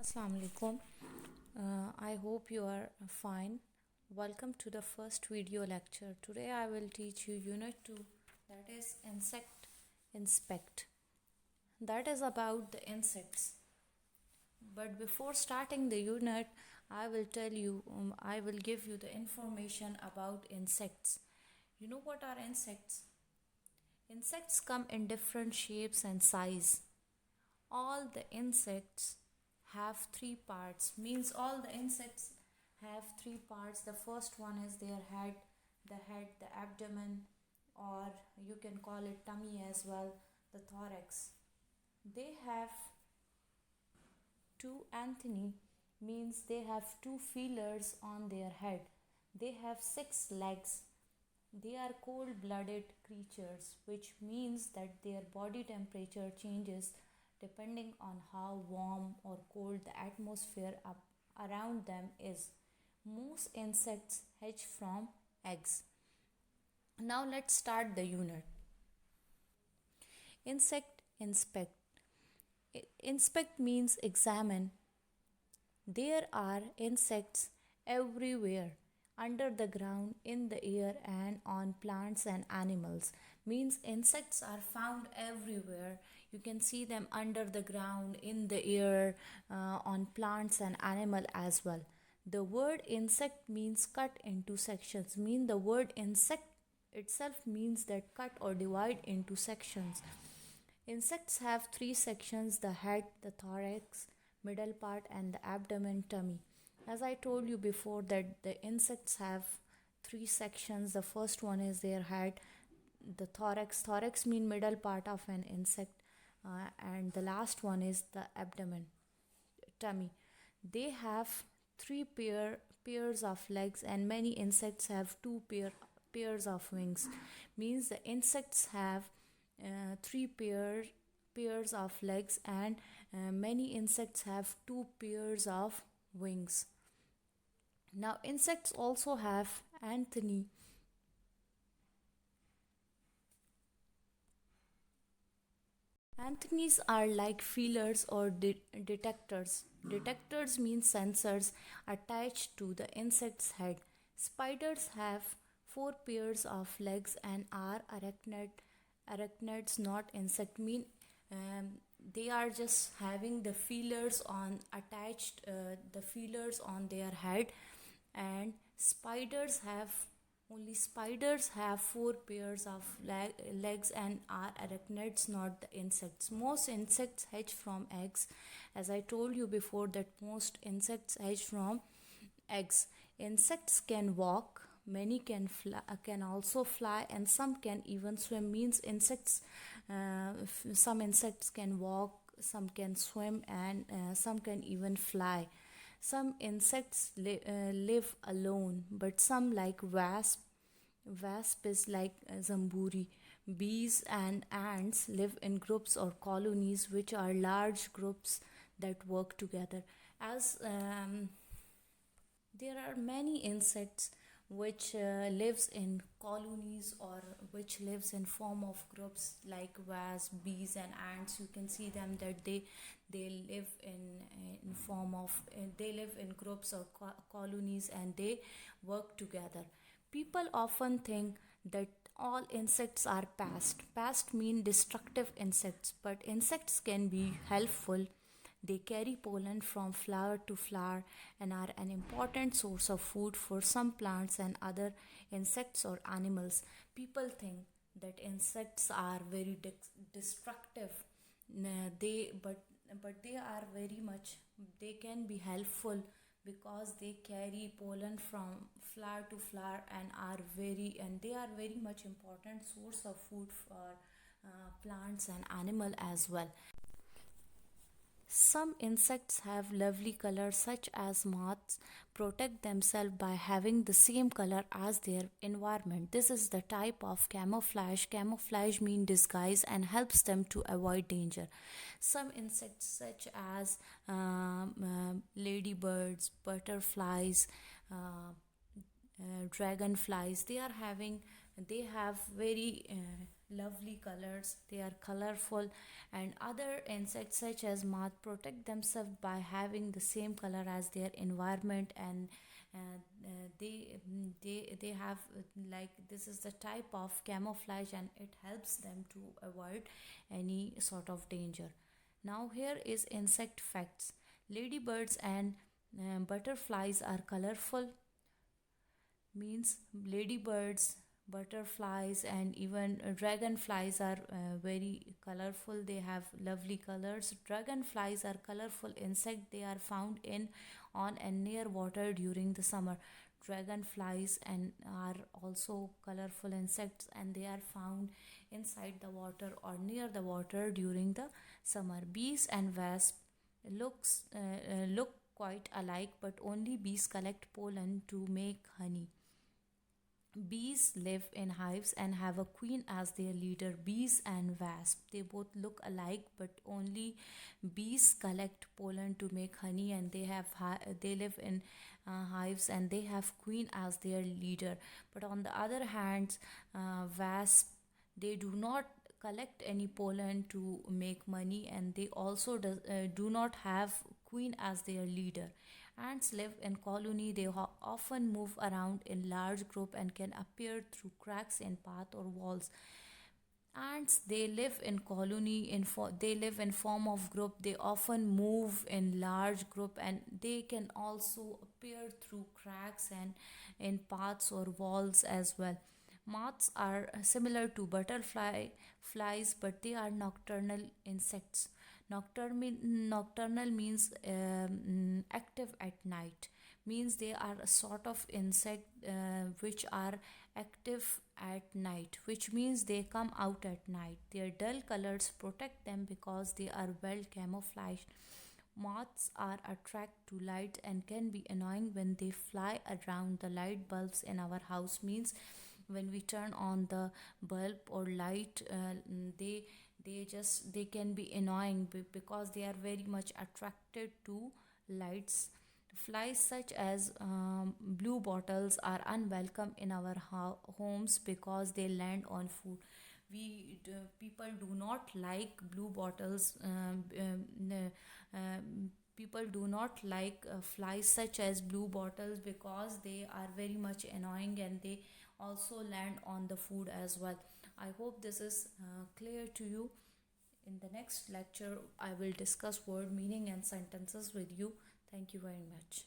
Assalamu alaikum. I hope you are fine. Welcome to the first video lecture. Today I will teach you Unit 2, that is Insect Inspect. That is about the insects. But before starting the unit, I will give you the information about insects. You know what are insects? Insects come in different shapes and size. All the insects have three parts, means all the insects have three parts. The first one is their head, the abdomen, or you can call it tummy as well, the thorax. They have two antennae, means they have two feelers on their head. They have six legs. They are cold blooded creatures, which means that their body temperature changes depending on how warm or cold the atmosphere around them is. Most insects hatch from eggs. Now let's start the unit. Insect inspect. Inspect means examine. There are insects everywhere, under the ground, in the air, and on plants and animals. Means insects are found everywhere. You can see them under the ground, in the air, on plants and animal as well. The word insect means cut into sections. Mean the word insect itself means that cut or divide into sections. Insects have three sections: the head, the thorax, middle part, and the abdomen, tummy. As I told you before, that the insects have three sections. The first one is their head, the thorax. Thorax mean middle part of an insect, and the last one is the abdomen, tummy. They have pairs of legs, and many insects have pairs of wings. Means the insects have three pairs of legs, and many insects have two pairs of wings. Now insects also have antennae. Antennaes are like feelers or detectors. Detectors mean sensors attached to the insect's head. Spiders have four pairs of legs and are arachnids, not insect. Mean they are just having the feelers on attached, the feelers on their head. And spiders have four pairs of legs and are arachnids, not the insects. Most insects hatch from eggs. As I told you before, that most insects hatch from eggs. Insects can walk, many can also fly, and some can even swim. Means some insects can walk, some can swim, and some can even fly. Some insects live alone, but some, like wasp is like zamburi. Bees and ants live in groups or colonies, which are large groups that work together. As there are many insects which lives in colonies, or which lives in form of groups, like wasps, bees, and ants. You can see them that they live in form of they live in groups or colonies, and they work together. People often think that all insects are pest mean destructive insects, but insects can be helpful. They carry pollen from flower to flower and are an important source of food for some plants and other insects or animals. People think that insects are very destructive. But they are very much, they can be helpful, because they carry pollen from flower to flower and they are very much important source of food for plants and animal as well. Some insects have lovely colors, such as moths protect themselves by having the same color as their environment. This is the type of camouflage. Camouflage means disguise and helps them to avoid danger. Some insects, such as ladybirds, butterflies, dragonflies, they have very lovely colors, they are colorful. And other insects such as moth protect themselves by having the same color as their environment. And they have like, this is the type of camouflage, and it helps them to avoid any sort of danger. Now here is insect facts. Ladybirds and butterflies are colorful. Means ladybirds, butterflies, and even dragonflies are very colorful. They have lovely colors. Dragonflies are colorful insect. They are found in, on and near water during the summer. Dragonflies and are also colorful insects, and they are found inside the water or near the water during the summer. Bees and wasps look quite alike, but only bees collect pollen to make honey. Bees live in hives and have a queen as their leader. Bees and wasp, they both look alike, but only bees collect pollen to make honey, and they live in hives, and they have queen as their leader. But on the other hand, wasp, they do not collect any pollen to make money, and they also do not have queen as their leader. Ants live in colony. They often move around in large group and can appear through cracks in path or walls. Ants, they live in colony, they live in form of group. They often move in large group, and they can also appear through cracks and in paths or walls as well. Moths are similar to butterfly flies, but they are nocturnal insects. Nocturnal means active at night. Means they are a sort of insect which are active at night, which means they come out at night. Their dull colors protect them because they are well camouflaged. Moths are attract to light and can be annoying when they fly around the light bulbs in our house. Means when we turn on the bulb or light, they can be annoying because they are very much attracted to lights. Flies such as blue bottles are unwelcome in our homes because they land on food. People do not like blue bottles. People do not like flies such as blue bottles because they are very much annoying, and they also land on the food as well. I hope this is clear to you. In the next lecture, I will discuss word meaning and sentences with you. Thank you very much.